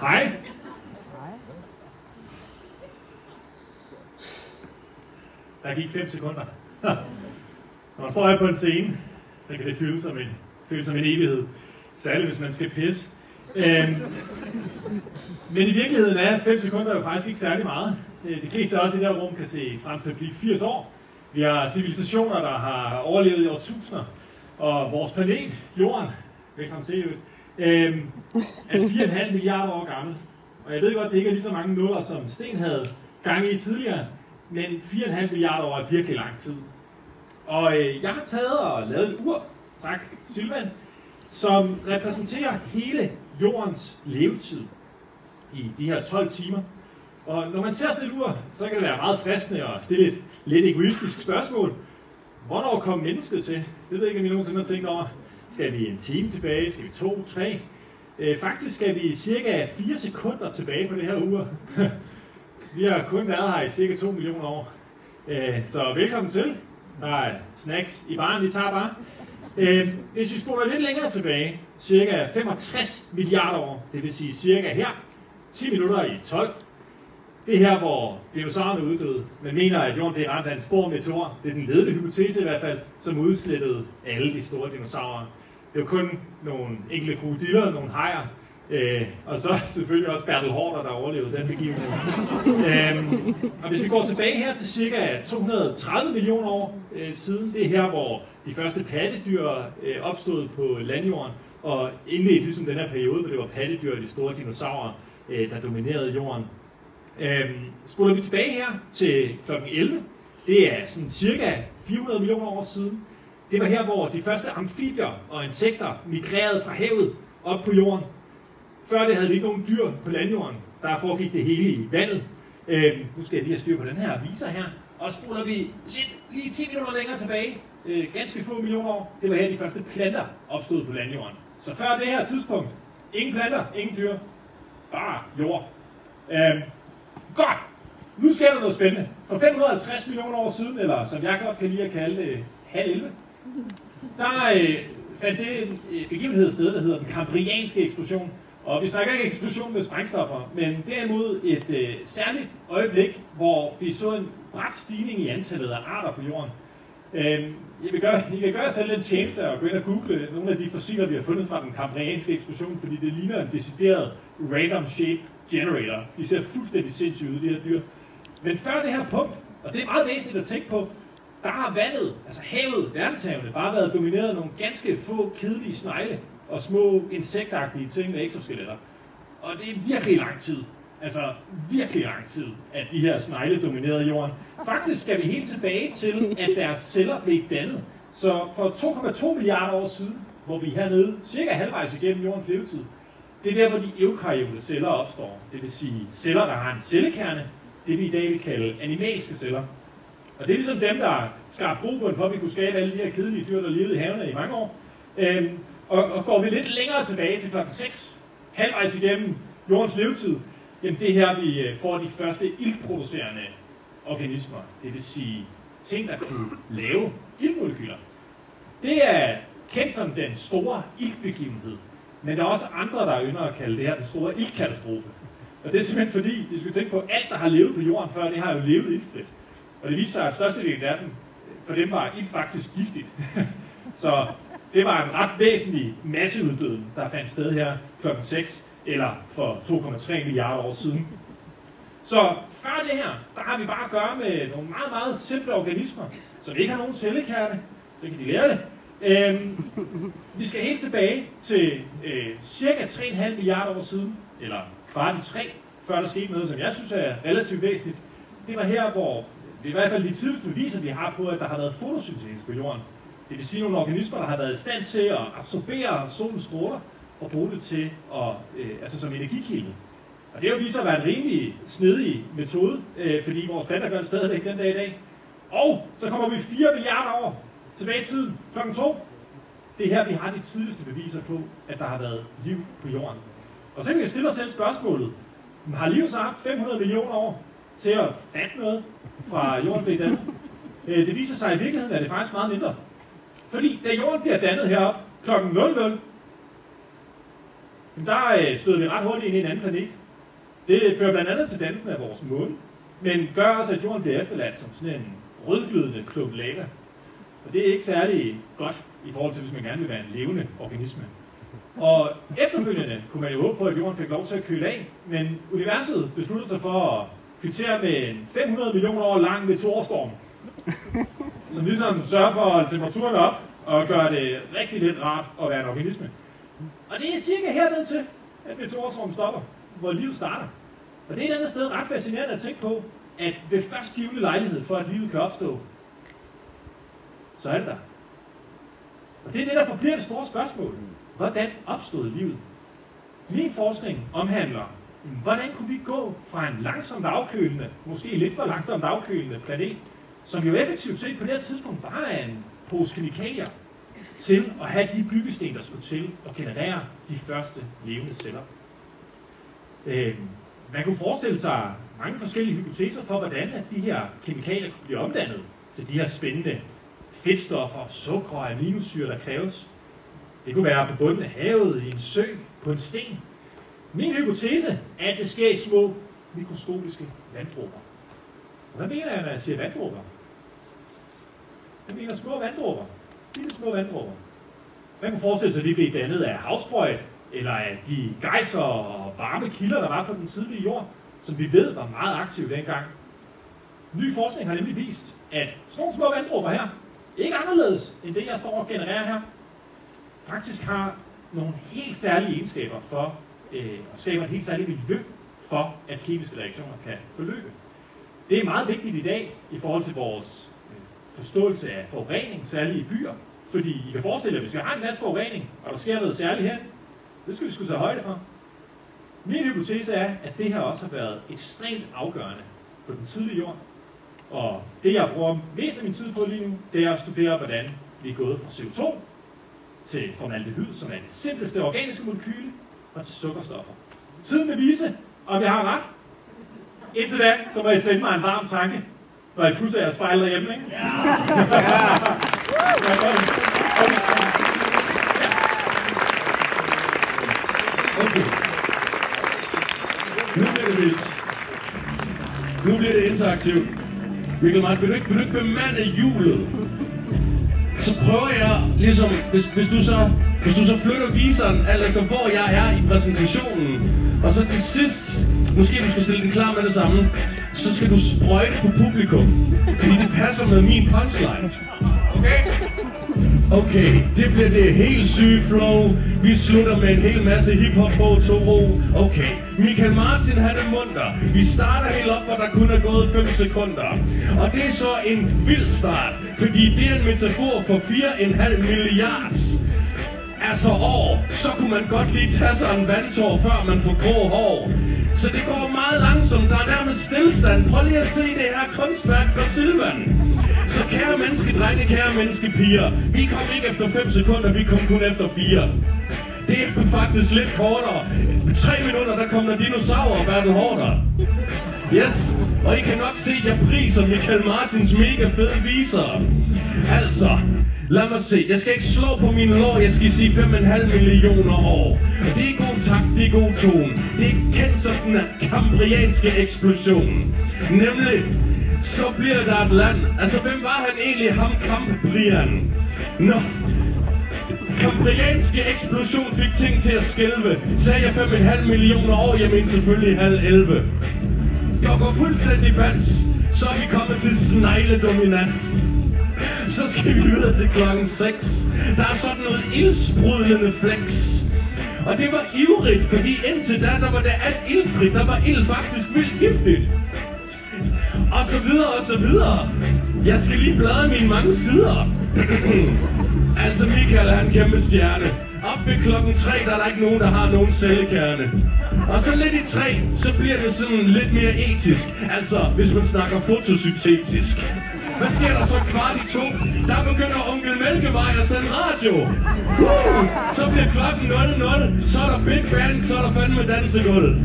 Hej. Der gik 5 sekunder. Når man står her på en scene, så kan det føles som en evighed. Særligt hvis man skal pisse. Men i virkeligheden er 5 sekunder jo faktisk ikke særlig meget. De fleste af os i det her rum kan se frem til at blive 80 år. Vi har civilisationer, der har overlevet i årtusinder. Og vores planet, Jorden, velkommen til, er 4,5 milliarder år gammel. Og jeg ved godt, det ikke er lige så mange nuller, som Sten havde gang i tidligere, men 4,5 milliarder år er virkelig lang tid. Og jeg har taget og lavet et ur, tak Silvan, som repræsenterer hele Jordens levetid i de her 12 timer. Og når man ser sådan et ur, så kan det være meget fristende at stille et lidt egoistisk spørgsmål. Hvornår kom mennesket til? Det ved jeg ikke, om I nogensinde har tænkt over. Skal vi en time tilbage? Skal vi 2, 3? Faktisk skal vi cirka 4 sekunder tilbage på det her ur. Vi har kun været her i cirka 2 millioner år. Så velkommen til. Der er snacks i baren, vi tager bare. Hvis vi spoler lidt længere tilbage, cirka 65 milliarder år, det vil sige cirka her, 10 minutter i 12. Det er her, hvor dinosaurerne uddøde. Man mener, at jorden blev ramt af en stor meteor. Det er den ledende hypotese i hvert fald, som udslettede alle de store dinosaurer. Det var kun nogle enkelte krokodiller, nogle hajer, og så selvfølgelig også Bertel Haarder, der overlevede den begivenhed. Og hvis vi går tilbage her til cirka 230 millioner år siden, det er her, hvor de første pattedyr opstod på landjorden, og indledte ligesom den her periode, hvor det var pattedyr og de store dinosaurer, der dominerede jorden. Spoler vi tilbage her til kl. 11, det er sådan cirka 400 millioner år siden. Det var her, hvor de første amfibier og insekter migrerede fra havet op på jorden. Før det havde vi ikke nogen dyr på landjorden. Der foregik det hele i vandet. Nu skal jeg lige have styr på den her viser her. Og spoler vi lige 10 minutter længere tilbage, ganske få millioner år, det var her de første planter opstod på landjorden. Så før det her tidspunkt, ingen planter, ingen dyr, bare jord. Godt! Nu sker der noget spændende. For 550 millioner år siden, eller som jeg godt kan lide at kalde det, halv 11, der fandt det en begivenhed sted, der hedder den kambrianske eksplosion. Og vi snakker ikke eksplosion med sprængstoffer, men derimod et særligt øjeblik, hvor vi så en brat stigning i antallet af arter på jorden. I kan gøre selv en tjeneste og gå ind og google nogle af de fossiler, vi har fundet fra den kambrianske eksplosion, fordi det ligner en decideret random shape generator. De ser fuldstændig sindssygt ud, de her dyr. Men før det her punkt, og det er meget væsentligt at tænke på, der har vandet, altså havet, verdenshavene, bare været domineret af nogle ganske få kedelige snegle og små insektagtige ting med exoskeletter. Og det er virkelig lang tid, altså virkelig lang tid, at de her snegle dominerede jorden. Faktisk skal vi helt tilbage til, at deres celler blev dannet. Så for 2,2 milliarder år siden, hvor vi er hernede, cirka halvvejs igennem jordens levetid, det er der, hvor de eukaryote celler opstår. Det vil sige celler, der har en cellekerne, det vi i dag vil kalde animalske celler. Og det er ligesom dem, der skabte grobund for, at vi kunne skabe alle de her kedelige dyr, der levede i havene i mange år. Og går vi lidt længere tilbage til klokken 6, halvvejs igennem jordens levetid, jamen det er her, vi får de første iltproducerende organismer. Det vil sige ting, der kunne lave iltmolekyler. Det er kendt som den store iltbegivenhed. Men der er også andre, der ynder at kalde det her den store iltkatastrofe. Og det er simpelthen fordi, hvis vi tænker på alt, der har levet på jorden før, det har jo levet iltfrit. Og det viser sig, at størstedelen af dem, for dem var ilt faktisk giftigt. Så det var en ret væsentlig masseuddøden, der fandt sted her klokken 6, eller for 2,3 milliarder år siden. Så før det her, der har vi bare at gøre med nogle meget, meget simple organismer, som ikke har nogen cellekerne, så kan de lære det. Vi skal helt tilbage til cirka 3,5 milliarder år siden, eller kvart i 3, før der skete noget, som jeg synes er relativt væsentligt. Det var her, hvor det er i hvert fald de tidligste beviser, vi har på, at der har været fotosyntese på jorden. Det vil sige nogle organismer, der har været i stand til at absorbere solens stråler og bruge det til altså som energikilde. Og det har jo vist sig at være en rimelig snedig metode, fordi vores planter gør det stadigvæk den dag i dag. Og så kommer vi 4 milliarder år tilbage i tiden, klokken 2. Det er her, vi har de tidligste beviser på, at der har været liv på jorden. Og så kan vi stille os selv spørgsmålet, har livet så haft 500 millioner år til at fatte noget fra jorden blev dannet? Det viser sig i virkeligheden, at det faktisk meget mindre. Fordi da jorden bliver dannet heroppe klokken 00, der støder vi ret hurtigt ind i en anden planet. Det fører blandt andet til dansen af vores måne, men gør også, at jorden bliver efterladt som sådan en rødglødende klump lava. Og det er ikke særlig godt i forhold til, hvis man gerne vil være en levende organisme. Og efterfølgende kunne man jo håbe på, at jorden fik lov til at køle af, men universet besluttede sig for at kvittere med en 500 millioner år lang meteorstorm, som ligesom sørger for at holde temperaturen op og gøre det rigtig lidt rart at være en organisme. Og det er cirka herned til, at meteorstormen stopper, hvor livet starter. Og det er et andet sted ret fascinerende at tænke på, at ved førstgivende lejlighed for, at livet kan opstå, så er det der. Og det er det, der forbliver det store spørgsmål. Hvordan opstod livet? Min forskning omhandler, hvordan kunne vi gå fra en langsomt afkølende, måske lidt for langsomt afkølende planet, som jo effektivt set på det her tidspunkt bare er en pose kemikalier, til at have de byggesten, der skulle til at generere de første levende celler. Man kunne forestille sig mange forskellige hypoteser for, hvordan at de her kemikalier kunne blive omdannet til de her spændende fedtstoffer, sukker og aminosyre, der kræves. Det kunne være på bunden af havet, i en sø, på en sten. Min hypotese er, at det sker i små mikroskopiske vanddråber. Og hvad mener jeg, når jeg siger vanddråber? Jeg mener små vanddråber. Lille små vanddråber. Man kunne forestille sig, at de blev dannet af havsprøjt, eller af de gejser og varme kilder, der var på den tidlige jord, som vi ved var meget aktive dengang. Ny forskning har nemlig vist, at sådan nogle små vanddråber her, ikke anderledes end det, jeg står og genererer her, faktisk har nogle helt særlige egenskaber for at skabe et helt særligt miljø for, at kemiske reaktioner kan forløbe. Det er meget vigtigt i dag i forhold til vores forståelse af forurening, særligt i byer. Fordi I kan forestille jer, hvis vi har en masse forurening, og der sker noget særligt her, det skal vi sgu tage højde for. Min hypotese er, at det her også har været ekstremt afgørende på den tidlige jord. Og det, jeg bruger mest af min tid på lige nu, det er at studere, hvordan vi er gået fra CO2 til formaldehyd, som er det simpleste organiske molekyle, og til sukkerstoffer. Tiden vil vise, om jeg har ret. Indtil da, så må I sende mig en varm tanke, når I pludselig er spejlet hjemme, ikke? Ja! Okay. Nu bliver det vildt. Nu bliver det interaktivt. Mikkel Mark, vil du ikke bemande hjulet? Så prøver jeg ligesom, hvis du så flytter viseren, alt efter hvor jeg er i præsentationen, og så til sidst, måske du skal stille den klar med det samme, så skal du sprøjte på publikum, fordi det passer med min punchline. Okay? Okay, det bliver det helt syge flow. Vi slutter med en hel masse hiphop på 2 Okay, Michael Martin han er munter. Vi starter helt op, hvor der kun er gået 5 sekunder. Og det er så en vild start, fordi det er en metafor for 4,5 milliarder. Altså år, så kunne man godt lige tage sig en vandtår, før man får grå hår. Så det går meget langsomt, der er nærmest stillstand. Prøv lige at se det her kunstværk fra Silvan. Så kære menneskedrenge, kære menneskepiger, vi kom ikke efter 5 sekunder, vi kom kun efter 4. Det er faktisk lidt kortere. På 3 minutter, der kom der dinosaurer og Bertel Haarder. Yes, og I kan nok se, at jeg priser Michael Martins mega fede viser. Altså, lad mig se, jeg skal ikke slå på mine lår, jeg skal sige 5,5 millioner år. Det er god takt, det er god tone. Det er kendt som den kambrianske eksplosion. Nemlig, så bliver der et land. Altså, hvem var han egentlig, ham Kambrian? Nå, kambrianske eksplosion fik ting til at skælve. Sagde jeg 5,5 millioner år, jeg mener selvfølgelig 10:30. Der går fuldstændig bands, så er vi kommet til snegledominans. Så skal vi videre til klokken 6. Der er sådan noget ildsprudlende flex. Og det var ivrigt, fordi indtil da, der var det alt ildfrit. Der var ild faktisk vildt giftigt. Og så videre, og så videre. Jeg skal lige bladre mine mange sider. Altså Michael er en kæmpe stjerne. Op ved klokken 3, der er der ikke nogen, der har nogen cellekerne. Og så lidt i 3, så bliver det sådan lidt mere etisk. Altså, hvis man snakker fotosyntetisk. Hvad sker der så 1:15? Der begynder onkel Mælkevej at sende radio. Så bliver klokken 00, så er der Big Band, så er der fandme dansegulv.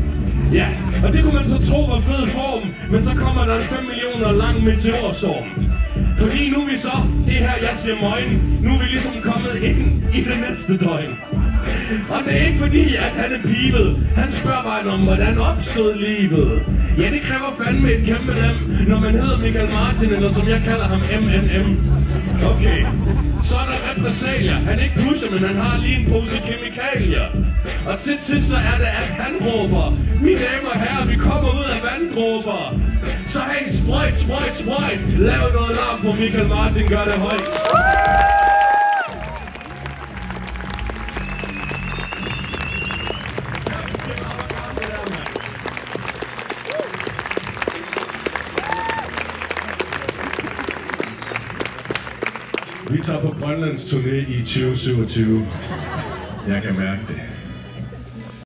Ja, og det kunne man så tro var fed form, men så kommer der en 5 millioner lang meteorstorm. Fordi nu er vi så, det her jeg siger møgen, nu er vi ligesom kommet ind i det næste døgn. Og det er ikke fordi, at han er pivet. Han spørger mig om, hvordan opstod livet. Ja, det kræver fandme et kæmpe lem, når man hedder Michael Martin, eller som jeg kalder ham, MNM. Okay, så er der repressalier. Han er ikke pusher, men han har lige en pose kemikalier. Og til sidst så er det, at han råber: mine damer og herrer, vi kommer ud af vanddråber. Så hey, sprøjt, sprøjt, sprøjt. Lav noget larm på Michael Martin, gør det højt. Vi tager på Grønlands turné i 2027. Jeg kan mærke det.